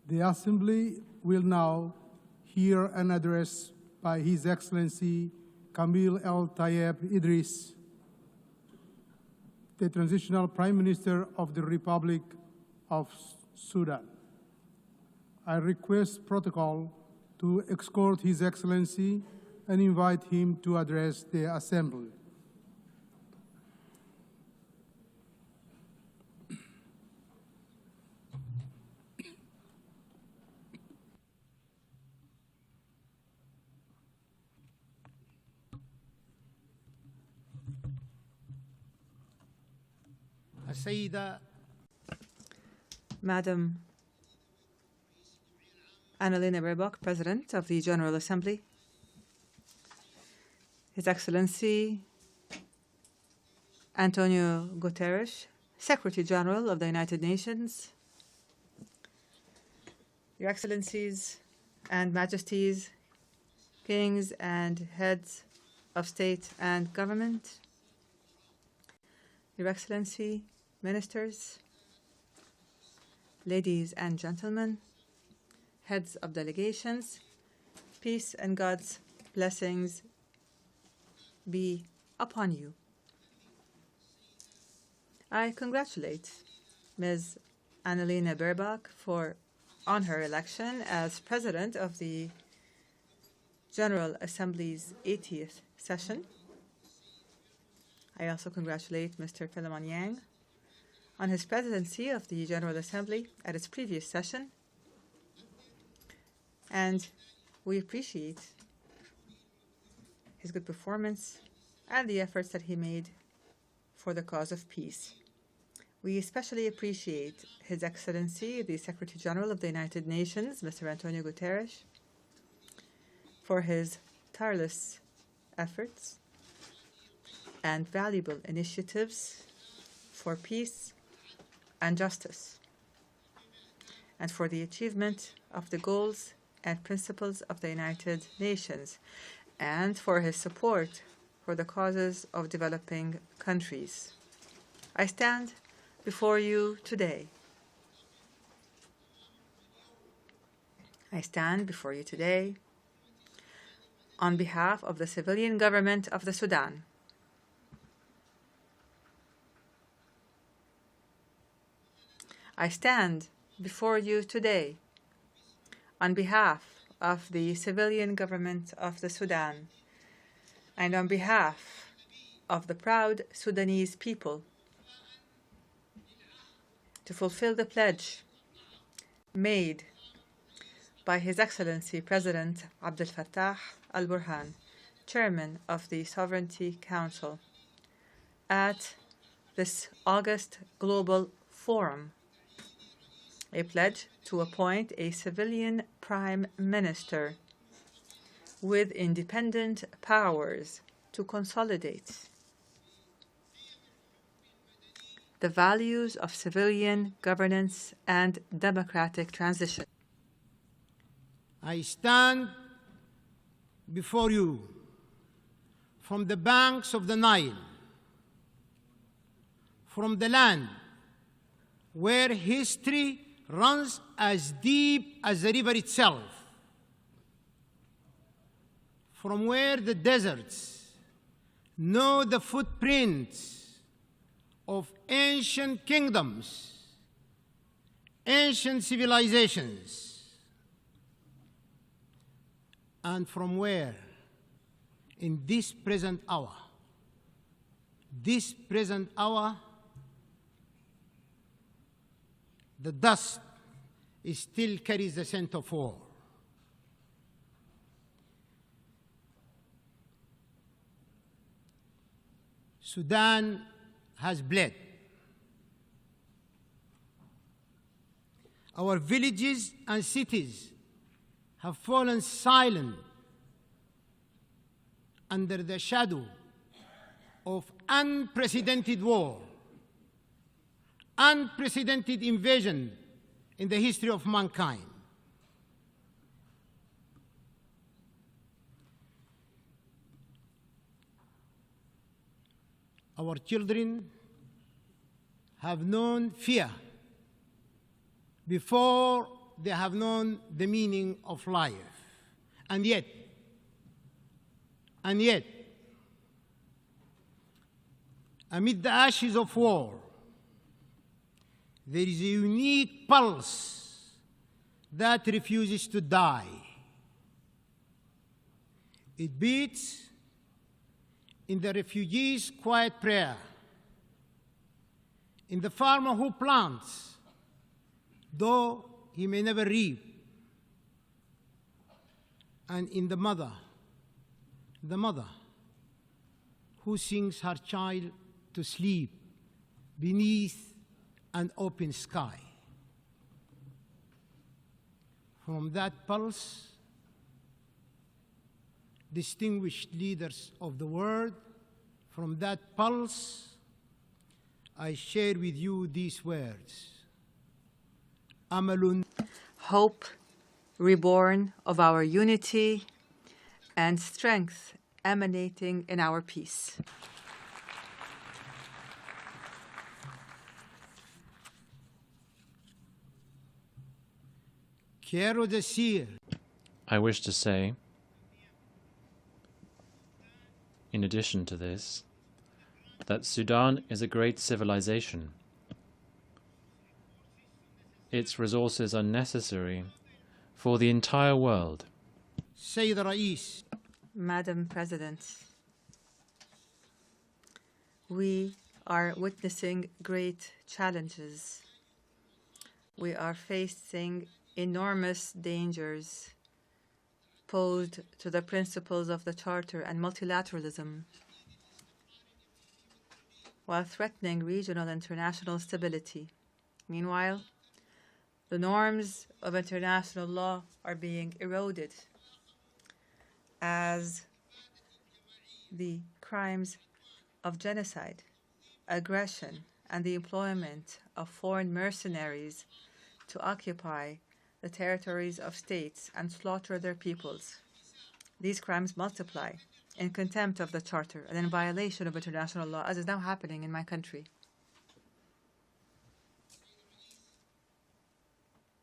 The Assembly will now hear an address by His Excellency Kamil El Tayeb Idris, the Transitional Prime Minister of the Republic of Sudan. I request protocol to escort His Excellency and invite him to address the Assembly. Madam Annalena Baerbock, President of the General Assembly, His Excellency Antonio Guterres, Secretary General of the United Nations, Your Excellencies and Majesties, Kings and Heads of State and Government, Your Excellency, Ministers, ladies and gentlemen, heads of delegations, peace and God's blessings be upon you. I congratulate Ms. Annalena Baerbock on her election as President of the General Assembly's 80th session. I also congratulate Mr. Philemon Yang on his presidency of the General Assembly at its previous session, and we appreciate his good performance and the efforts that he made for the cause of peace. We especially appreciate His Excellency, the Secretary General of the United Nations, Mr. Antonio Guterres, for his tireless efforts and valuable initiatives for peace and justice, and for the achievement of the goals and principles of the United Nations, and for his support for the causes of developing countries. I stand before you today. On behalf of the civilian government of the Sudan. I stand before you today on behalf of the civilian government of the Sudan and on behalf of the proud Sudanese people to fulfill the pledge made by His Excellency President Abdel Fattah al-Burhan, Chairman of the Sovereignty Council, at this August Global Forum, a pledge to appoint a civilian prime minister with independent powers to consolidate the values of civilian governance and democratic transition. I stand before you from the banks of the Nile, from the land where history runs as deep as the river itself, from where the deserts know the footprints of ancient kingdoms, ancient civilizations, and from where, in this present hour, the dust still carries the scent of war. Sudan has bled. Our villages and cities have fallen silent under the shadow of unprecedented war, unprecedented invasion in the history of mankind. Our children have known fear before they have known the meaning of life. And yet, amid the ashes of war, there is a unique pulse that refuses to die. It beats in the refugee's quiet prayer, in the farmer who plants, though he may never reap, and in the mother who sings her child to sleep beneath an open sky. From that pulse, distinguished leaders of the world, from that pulse, I share with you these words. Amalun. Hope reborn of our unity and strength emanating in our peace. Quiero decir, I wish to say, in addition to this, that Sudan is a great civilization. Its resources are necessary for the entire world. Sayyid Rais, Madam President, we are witnessing great challenges. We are facing enormous dangers posed to the principles of the Charter and multilateralism, while threatening regional and international stability. Meanwhile, the norms of international law are being eroded as the crimes of genocide, aggression, and the employment of foreign mercenaries to occupy the territories of states and slaughter their peoples. These crimes multiply in contempt of the Charter and in violation of international law, as is now happening in my country.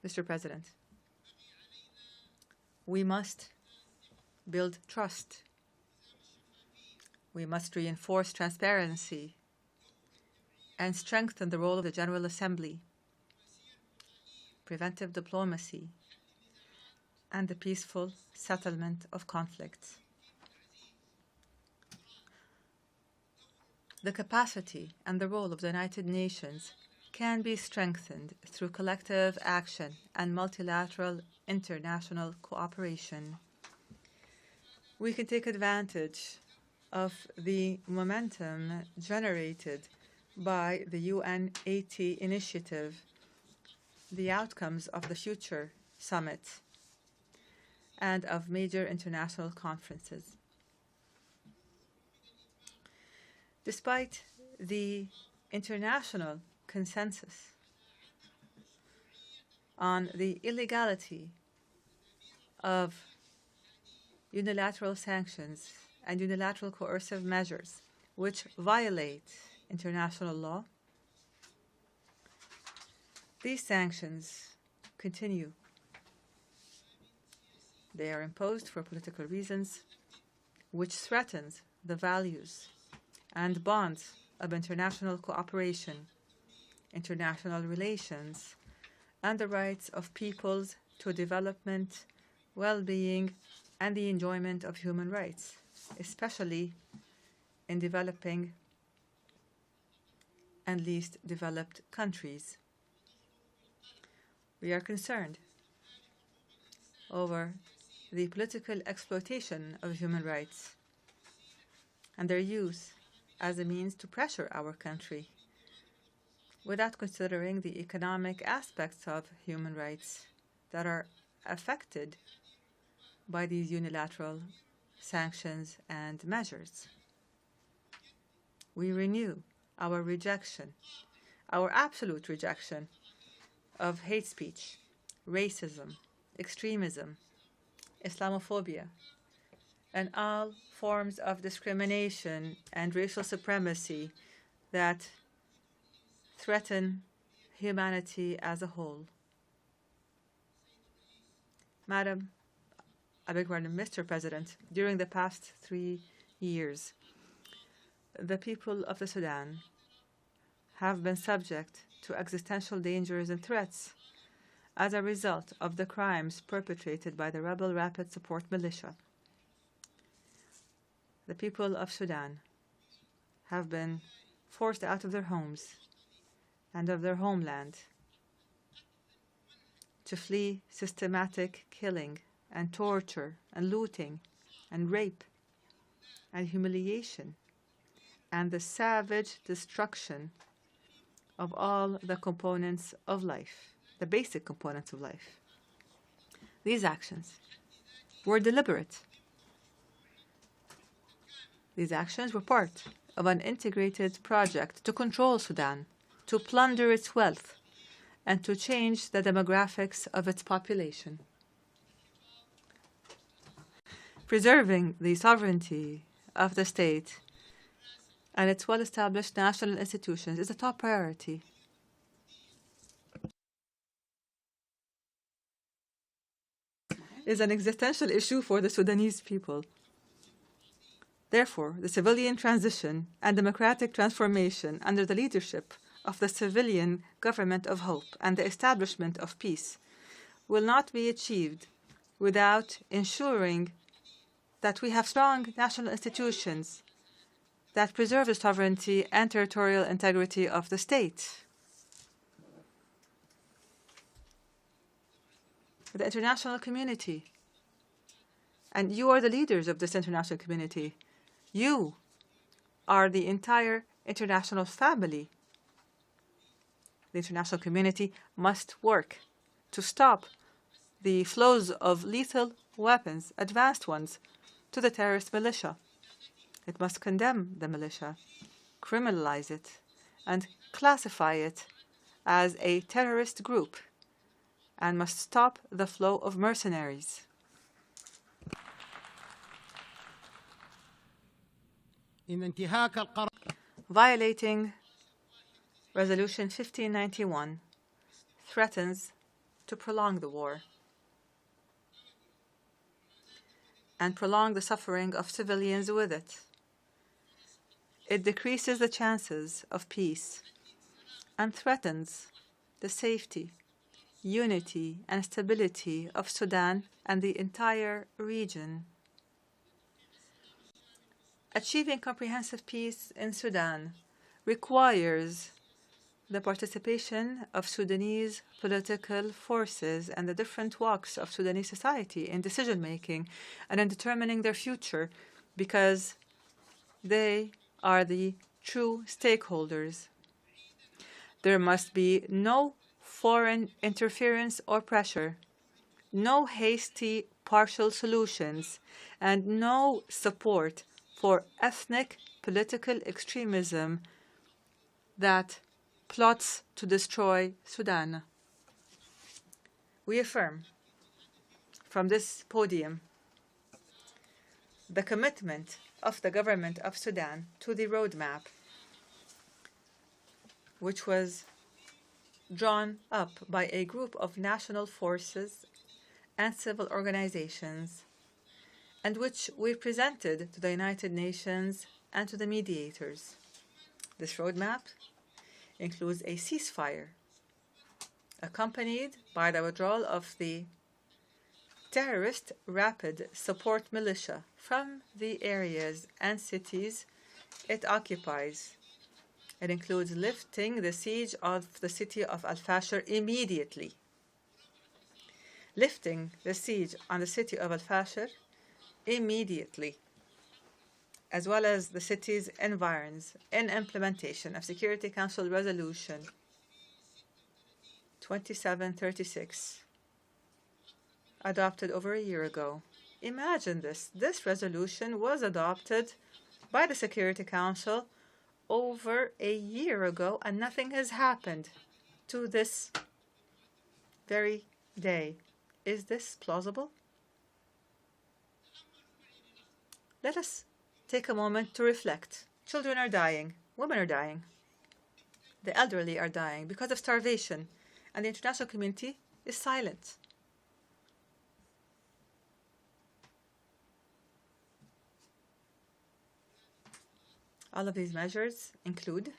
Mr. President, we must build trust. We must reinforce transparency and strengthen the role of the General Assembly, preventive diplomacy, and the peaceful settlement of conflicts. The capacity and the role of the United Nations can be strengthened through collective action and multilateral international cooperation. We can take advantage of the momentum generated by the UN80 initiative, the outcomes of the Future Summit, and of major international conferences. Despite the international consensus on the illegality of unilateral sanctions and unilateral coercive measures which violate international law, these sanctions continue. They are imposed for political reasons, which threatens the values and bonds of international cooperation, international relations, and the rights of peoples to development, well-being, and the enjoyment of human rights, especially in developing and least developed countries. We are concerned over the political exploitation of human rights and their use as a means to pressure our country without considering the economic aspects of human rights that are affected by these unilateral sanctions and measures. We renew our rejection, our absolute rejection of hate speech, racism, extremism, Islamophobia, and all forms of discrimination and racial supremacy that threaten humanity as a whole. Mr. President, during the past 3 years, the people of the Sudan have been subject to existential dangers and threats as a result of the crimes perpetrated by the rebel Rapid Support Militia. The people of Sudan have been forced out of their homes and of their homeland to flee systematic killing and torture and looting and rape and humiliation and the savage destruction of all the components of life, the basic components of life. These actions were deliberate. These actions were part of an integrated project to control Sudan, to plunder its wealth, and to change the demographics of its population. Preserving the sovereignty of the state and its well-established national institutions is a top priority. Is an existential issue for the Sudanese people. Therefore, the civilian transition and democratic transformation under the leadership of the civilian government of hope and the establishment of peace will not be achieved without ensuring that we have strong national institutions that preserve the sovereignty and territorial integrity of the state. The international community, and you are the leaders of this international community. You are the entire international family. The international community must work to stop the flows of lethal weapons, advanced ones, to the terrorist militia. It must condemn the militia, criminalize it, and classify it as a terrorist group, and must stop the flow of mercenaries. Violating Resolution 1591 threatens to prolong the war and prolong the suffering of civilians with it. It decreases the chances of peace and threatens the safety, unity, and stability of Sudan and the entire region. Achieving comprehensive peace in Sudan requires the participation of Sudanese political forces and the different walks of Sudanese society in decision-making and in determining their future, because they are the true stakeholders. There must be no foreign interference or pressure, no hasty partial solutions, and no support for ethnic political extremism that plots to destroy Sudan. We affirm from this podium the commitment of the government of Sudan to the roadmap, which was drawn up by a group of national forces and civil organizations, and which we presented to the United Nations and to the mediators. This roadmap includes a ceasefire accompanied by the withdrawal of the terrorist Rapid Support Militia from the areas and cities it occupies. It includes lifting the siege of the city of Al-Fashir immediately. Lifting the siege on the city of Al-Fashir immediately, as well as the city's environs, in implementation of Security Council Resolution 2736, adopted over a year ago. Imagine this. This resolution was adopted by the Security Council over a year ago, and nothing has happened to this very day. Is this plausible? Let us take a moment to reflect. Children are dying. Women are dying. The elderly are dying because of starvation, and the international community is silent. All of these measures include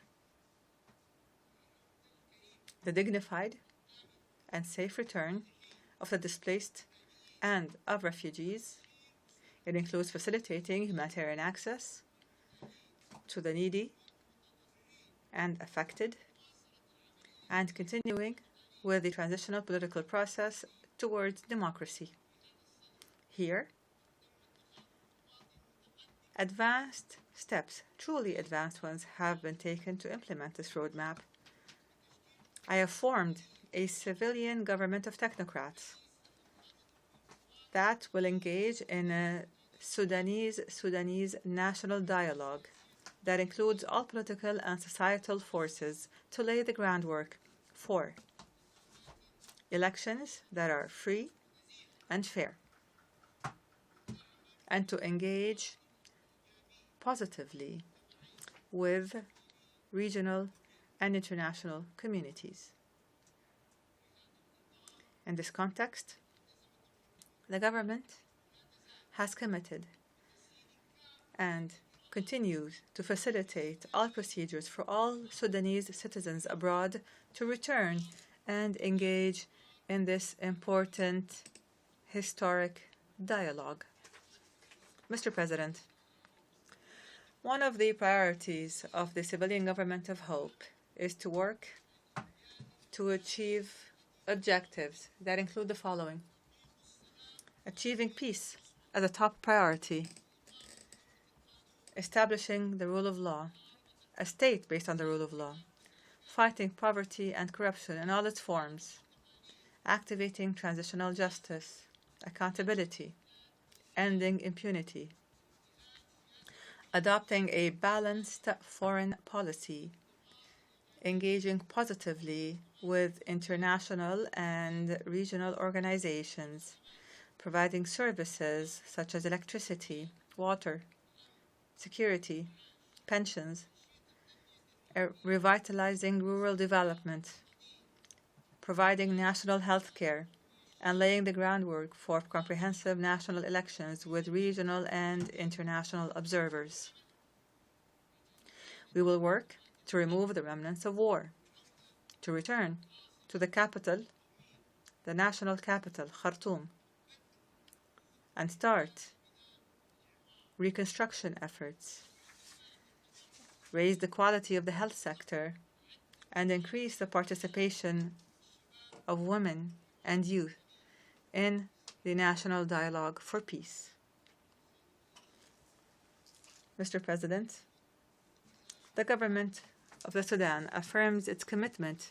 the dignified and safe return of the displaced and of refugees. It includes facilitating humanitarian access to the needy and affected, and continuing with the transitional political process towards democracy. Here, advanced steps, truly advanced ones, have been taken to implement this roadmap. I have formed a civilian government of technocrats that will engage in a Sudanese national dialogue that includes all political and societal forces to lay the groundwork for elections that are free and fair, and to engage positively with regional and international communities. In this context, the government has committed and continues to facilitate all procedures for all Sudanese citizens abroad to return and engage in this important historic dialogue. Mr. President, one of the priorities of the Civilian Government of Hope is to work to achieve objectives that include the following: achieving peace as a top priority, establishing the rule of law, a state based on the rule of law, fighting poverty and corruption in all its forms, activating transitional justice, accountability, ending impunity, adopting a balanced foreign policy, engaging positively with international and regional organizations, providing services such as electricity, water, security, pensions, revitalizing rural development, providing national health care, and laying the groundwork for comprehensive national elections with regional and international observers. We will work to remove the remnants of war, to return to the capital, the national capital, Khartoum, and start reconstruction efforts, raise the quality of the health sector, and increase the participation of women and youth in the National Dialogue for Peace. Mr. President, the government of the Sudan affirms its commitment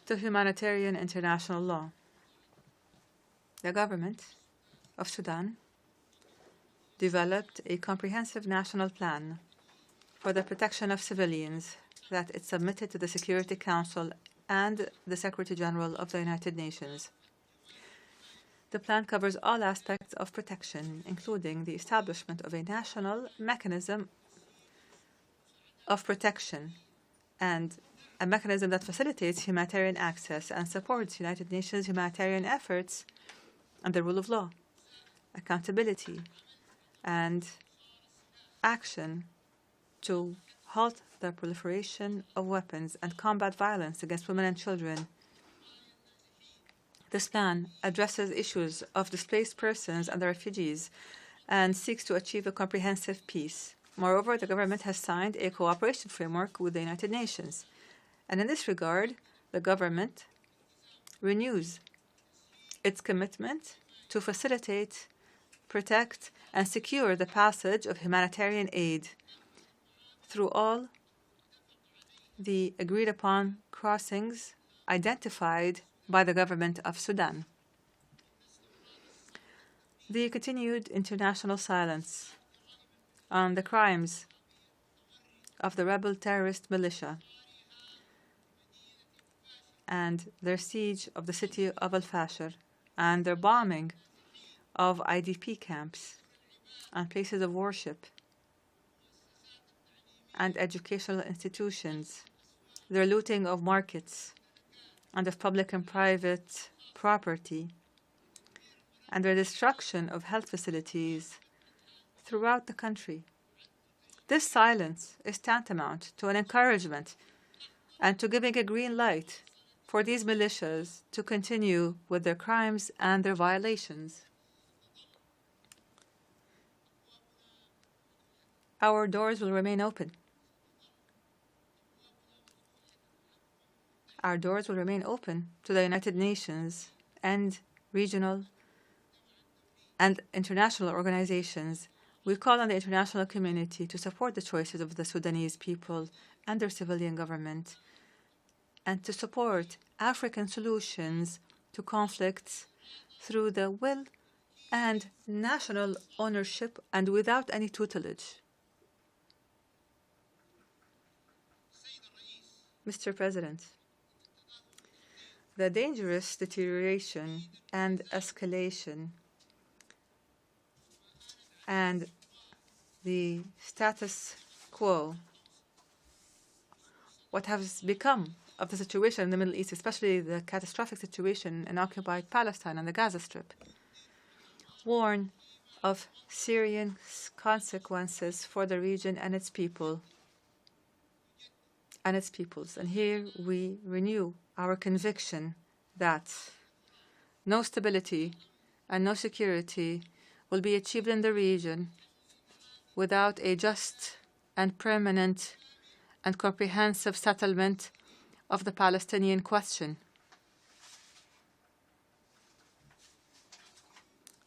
to humanitarian international law. The government of Sudan developed a comprehensive national plan for the protection of civilians that it submitted to the Security Council and the Secretary General of the United Nations. The plan covers all aspects of protection, including the establishment of a national mechanism of protection and a mechanism that facilitates humanitarian access and supports United Nations humanitarian efforts and the rule of law, accountability, and action to halt the proliferation of weapons and combat violence against women and children. This plan addresses issues of displaced persons and the refugees and seeks to achieve a comprehensive peace. Moreover, the government has signed a cooperation framework with the United Nations. And in this regard, the government renews its commitment to facilitate, protect, and secure the passage of humanitarian aid through all the agreed-upon crossings identified by the government of Sudan. The continued international silence on the crimes of the rebel terrorist militia and their siege of the city of Al-Fashir and their bombing of IDP camps and places of worship and educational institutions, their looting of markets and of public and private property, and their destruction of health facilities throughout the country This silence is tantamount to an encouragement and to giving a green light for these militias to continue with their crimes and their violations. Our doors will remain open. Our doors will remain open to the United Nations and regional and international organizations. We call on the international community to support the choices of the Sudanese people and their civilian government, and to support African solutions to conflicts through the will and national ownership and without any tutelage. Mr. President, the dangerous deterioration and escalation and the status quo, what has become of the situation in the Middle East, especially the catastrophic situation in occupied Palestine and the Gaza Strip, warn of serious consequences for the region and its people and its peoples. And here we renew our conviction that no stability and no security will be achieved in the region without a just and permanent and comprehensive settlement of the Palestinian question.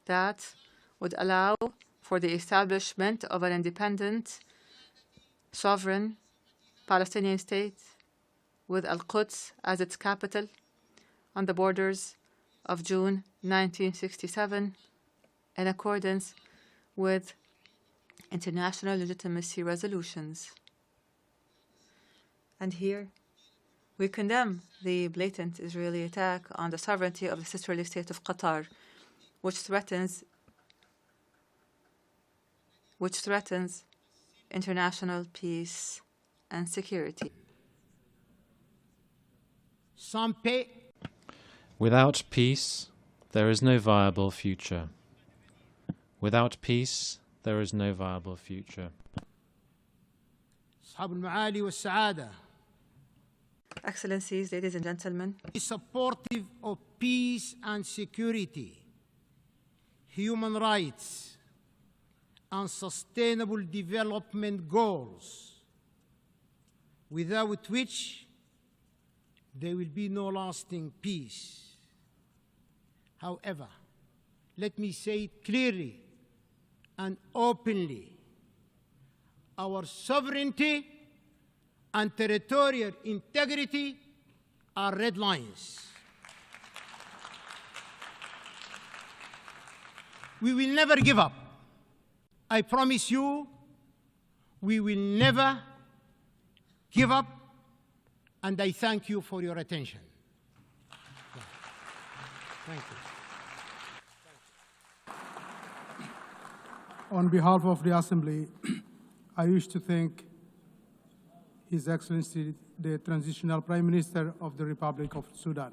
That would allow for the establishment of an independent, sovereign Palestinian state with Al-Quds as its capital on the borders of June 1967 in accordance with international legitimacy resolutions. And here we condemn the blatant Israeli attack on the sovereignty of the sisterly state of Qatar, which threatens international peace and security. Without peace, there is no viable future. Without peace, there is no viable future. Excellencies, ladies and gentlemen, supportive of peace and security, human rights, and sustainable development goals, without which there will be no lasting peace. However, let me say it clearly and openly, our sovereignty and territorial integrity are red lines. We will never give up. I promise you, we will never give up, and I thank you for your attention. Thank you. On behalf of the Assembly, I wish to thank His Excellency, the Transitional Prime Minister of the Republic of Sudan.